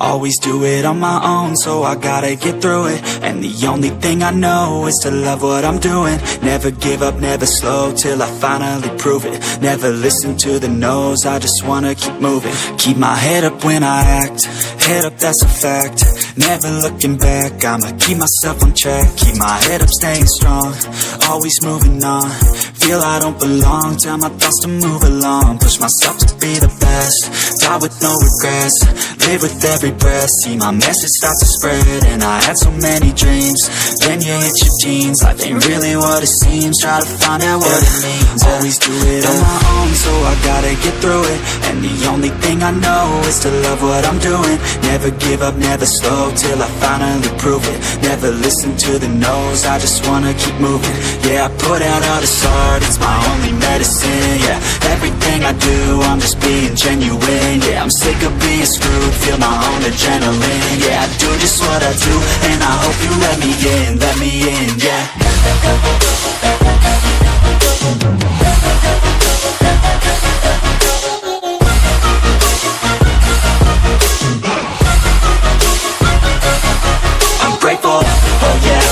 Always do it on my own, so I gotta get through it. And the only thing I know is to love what I'm doing. Never give up, never slow, till I finally prove it. Never listen to the no's, I just wanna keep moving. Keep my head up when I act, head up, that's a fact. Never looking back, I'ma keep myself on track. Keep my head up, staying strong, always moving on. Feel I don't belong, tell my thoughts to move along. Push myself to be the best, die with no regrets. Live with every breath, see my message start to spread. And I had so many dreams, then you hit your teens. Life ain't really what it seems, try to find out what it means. Always do it on my own, so I gotta get through it. And the only thing I know is to love what I'm doing. Never give up, never slow, till I finally prove it. Never listen to the no's, I just wanna keep moving. Yeah, I put out all this art, it's my only medicine. Yeah, everything I do, I'm just being genuine. Yeah, I'm sick of being screwed, feel my own adrenaline. Yeah, I do just what I do, and I hope you let me in, yeah. I'm grateful, oh yeah,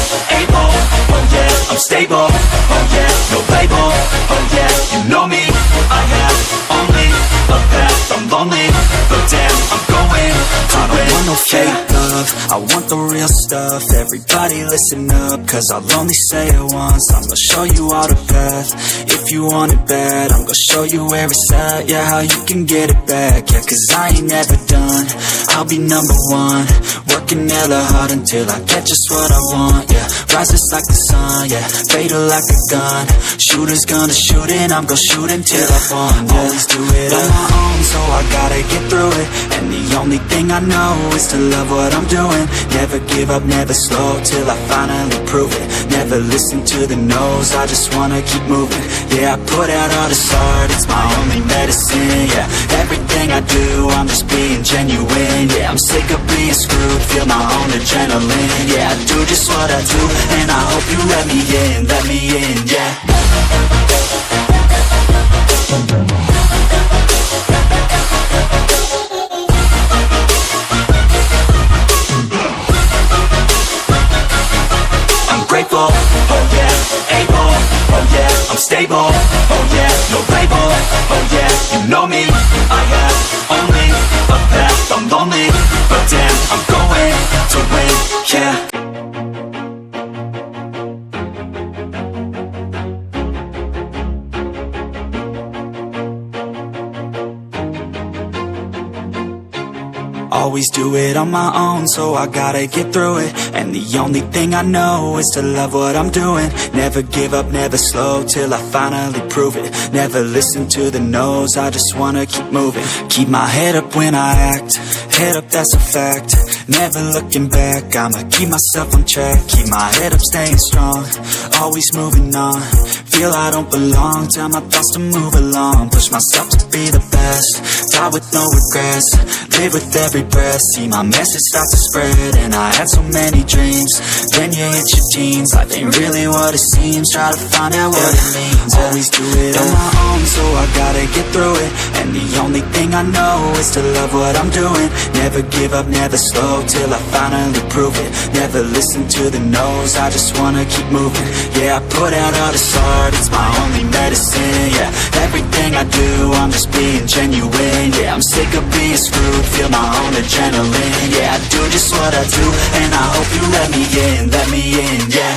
able, oh yeah, I'm stable, oh yeah, no label, oh yeah, you know me, I have only a path, I'm lonely, but damn, I'm going to win. I don't want no fake love, I want the real stuff. Everybody listen up, cause I'll only say it once. I'm gonna show you all the path, if you want it bad. I'm gonna show you where it's at, yeah, how you can get it back. Yeah, cause I ain't never done, I'll be number one. Working hella hard until I get just what I want, yeah. Rises like the sun, yeah, fatal like a gun. Shooters gonna shoot and I'm gonna shoot until I won, yeah. Always do it on my own, so I gotta get through it. And the only thing I know is to love what I'm doing. Never give up, never slow, till I finally prove it. Never listen to the no's, I just wanna keep moving. Yeah, I put out all this art, it's my only medicine. Yeah, everything I do, I'm just being genuine. Yeah, I'm sick of being screwed, feel my own adrenaline. Yeah, I do just what I do, and I hope you let me in, yeah. Grateful, oh yeah, able, oh yeah, I'm stable, oh yeah, no label, oh yeah, you know me, I have only a path, I'm lonely, but damn, I'm going to win, yeah. Always do it on my own, so I gotta get through it. And the only thing I know is to love what I'm doing. Never give up, never slow, till I finally prove it. Never listen to the no's, I just wanna keep moving. Keep my head up when I act, head up, that's a fact. Never looking back, I'ma keep myself on track. Keep my head up, staying strong, always moving on. Feel I don't belong, tell my thoughts to move along. Push myself to be the best, die with no regrets. Live with every breath, see my message start to spread. And I had so many dreams, then you hit your teens. Life ain't really what it seems, try to find out what it means. Always do it on my own, so I gotta get through it. And the only thing I know is to love what I'm doing. Never give up, never slow, till I finally prove it. Never listen to the no's, I just wanna keep moving. Yeah, I put out all this art, it's my only medicine. Yeah, everything I do, I'm just being genuine. Yeah, I'm sick of being screwed, feel my own adrenaline. Yeah, I do just what I do, and I hope you let me in, yeah.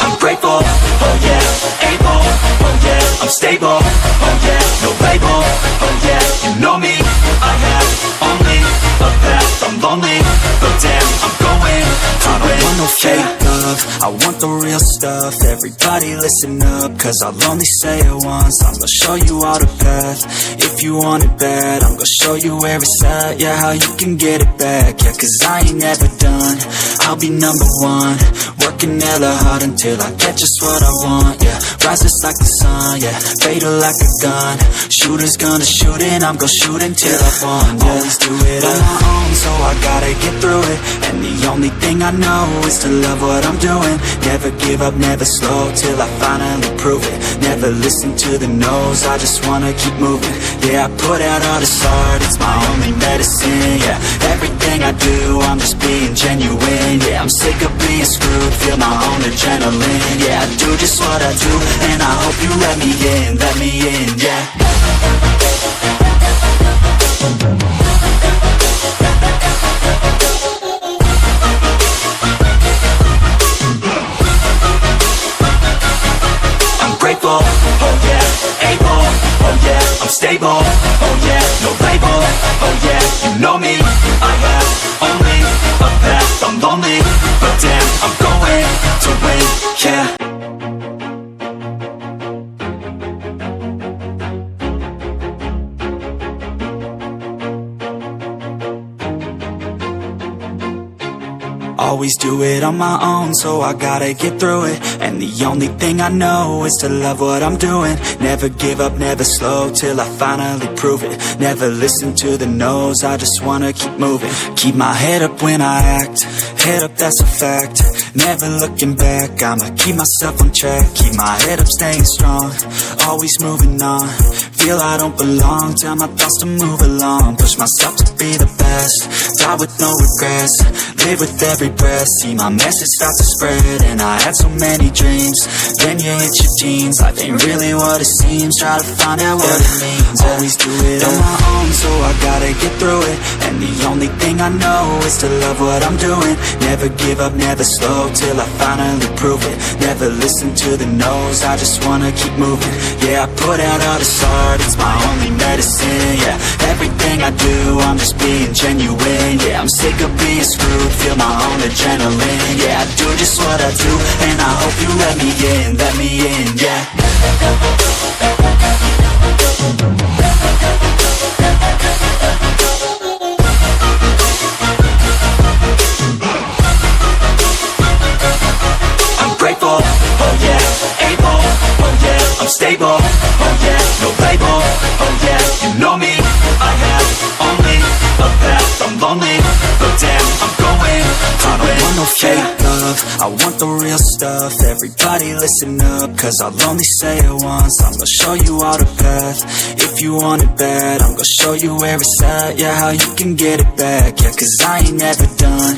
I'm grateful, oh yeah, able, oh yeah, I'm stable, oh yeah, no label, oh yeah, you know me, I have only a path, I'm lonely, but damn, I'm going to win. I don't want no fake love, I want the real stuff. everybody listen up, cause I'll only say it once. I'm gonna show you all the path, if you want it bad. I'm gonna show you where it's at, yeah, how you can get it back. Yeah, cause I ain't never done, I'll be number one. Working hella hard until I get just what I want, yeah. Rises like the sun, yeah, fatal like a gun. Shooters gonna shoot and I'm gonna shoot until I won, yeah. Always do it on my own, so I gotta get through it. And the only thing I know is to love what I'm doing. Never give up, never slow, till I finally prove it. Never listen to the no's, I just wanna keep moving. Yeah, I put out all this art, it's my only medicine, yeah. Everything I do, I'm just being genuine, yeah. I'm sick of being screwed, feel my own adrenaline, yeah. I do just what I do, and I hope you let me in, yeah. Grateful, oh yeah, able, oh yeah, I'm stable, oh yeah, no label, oh yeah, you know me, I have only a path, I'm lonely, but damn, I'm going to win, yeah. Always do it on my own, so I gotta get through it. And the only thing I know is to love what I'm doing. Never give up, never slow, till I finally prove it. Never listen to the no's, I just wanna keep moving. Keep my head up when I act, head up, that's a fact. Never looking back, I'ma keep myself on track. Keep my head up, staying strong, always moving on. Feel I don't belong, tell my thoughts to move along. Push myself to be the best, die with no regrets. Live with every breath, see my message start to spread. And I had so many dreams, then you hit your teens. Life ain't really what it seems, try to find out what it means. Always do it on my own, so I gotta get through it. And the only thing I know is to love what I'm doing. Never give up, never slow, till I finally prove it. Never listen to the no's, I just wanna keep moving. Yeah, I put out all this art, it's my only medicine, yeah. Everything I do, I'm just being genuine, yeah. I'm sick of being screwed, feel my own adrenaline, yeah. I do just what I do, and I hope you let me in, yeah. I'm grateful, oh yeah, able, oh yeah, I'm stable, oh yeah, no label, oh yeah, you know me, I have only a path, I'm lonely, but damn, I'm going to win. I don't want no fake love, I want the real stuff. Everybody listen up, cause I'll only say it once. I'm gonna show you all the path, if you want it bad. I'm gonna show you where it's at, yeah, how you can get it back. Yeah, cause I ain't never done,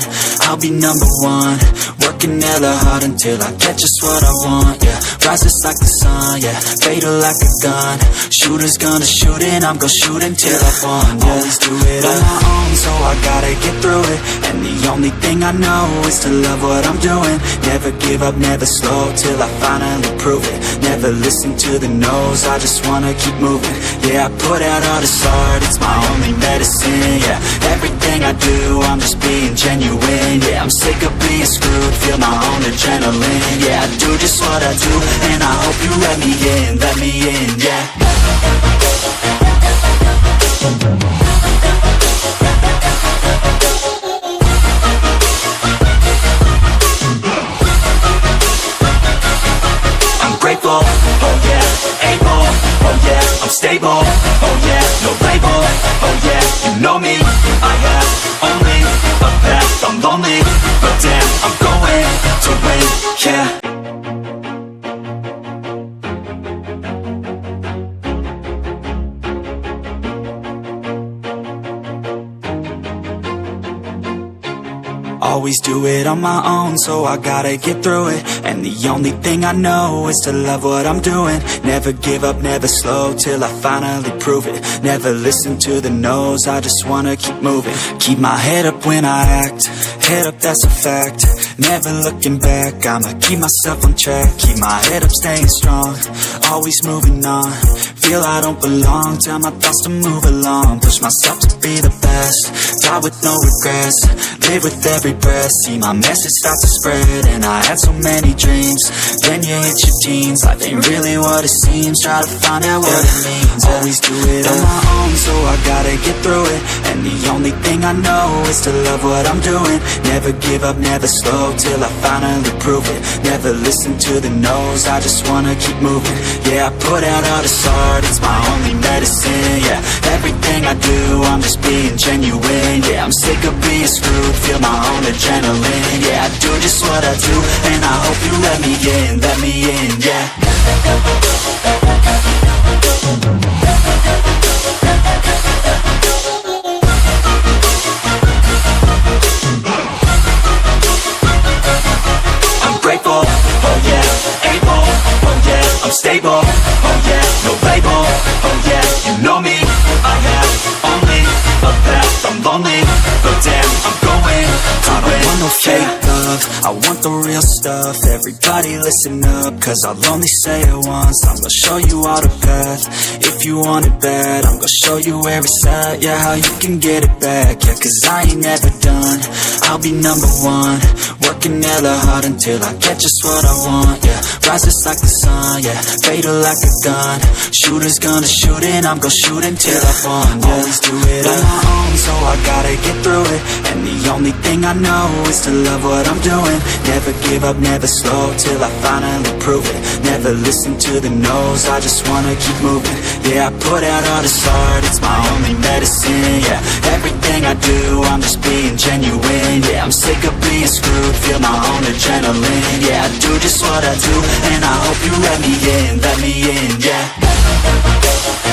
I'll be number one. Working hella hard until I get just what I want, yeah. Rises like the sun, yeah, fatal like a gun. Shooters gonna shoot and I'm gonna shoot until I won, yeah. Always do it on my own, so I gotta get through it. And the only thing I know is to love what I'm doing. Never give up, never slow, till I finally prove it. Never listen to the no's, I just wanna keep moving. Yeah, I put out all this art, it's my only medicine, yeah. Everything I do, I'm just being genuine, yeah. I'm sick of being screwed, feel my own adrenaline, yeah. I do just what I do, and I hope you let me in, yeah. Grateful, oh yeah, able, oh yeah, I'm stable, oh yeah, no label, oh yeah, you know me, I have only a path, I'm lonely, but damn, I'm going to win, yeah. Always do it on my own, so I gotta get through it. And the only thing I know is to love what I'm doing. Never give up, never slow, till I finally prove it. Never listen to the no's, I just wanna keep moving. Keep my head up when I act, head up, that's a fact. Never looking back, I'ma keep myself on track. Keep my head up, staying strong, always moving on. feel I don't belong, tell my thoughts to move along. Push myself to be the best, die with no regrets, live with every breath. See my message start to spread, and I had so many dreams. Then you hit your teens, life ain't really what it seems. Try to find out what it means. Always do it on my own, so I gotta get through it. And the only thing I know is to love what I'm doing. Never give up, never slow, till I finally prove it. Never listen to the no's, I just wanna keep moving. Yeah, I put out all this art, it's my only medicine. Yeah, everything I do, I'm just being genuine. Yeah, I'm sick of being screwed, feel my own adrenaline. Yeah, I do just what I do, and I hope you let me in, yeah. Grateful, oh yeah, able, oh yeah, I'm stable, oh yeah, no label, oh yeah, you know me, I have only a path, I'm lonely, but damn, I'm going to I don't want no fake love, I want the real stuff. Everybody listen up, cause I'll only say it once. I'm gonna show you all the path, if you want it bad. I'm gonna show you where it's at, yeah, how you can get it back. Yeah, cause I ain't never done, I'll be number one. Working hella hard until I get just what I want, yeah. Rises like the sun, yeah, fatal like a gun. Shooter's gonna shoot and I'm gonna shoot until I won, yeah. Always do it on my own, so I gotta get through it. And the only thing I know is to love what I'm doing. Never give up, never slow, till I finally prove it. Never listen to the no's, I just wanna keep moving. Yeah, I put out all this art, it's my only medicine. Yeah, everything I do, I'm just being genuine. Yeah, I'm sick of being screwed, feel my own adrenaline. Yeah, I do just what I do, and I hope you let me in, yeah.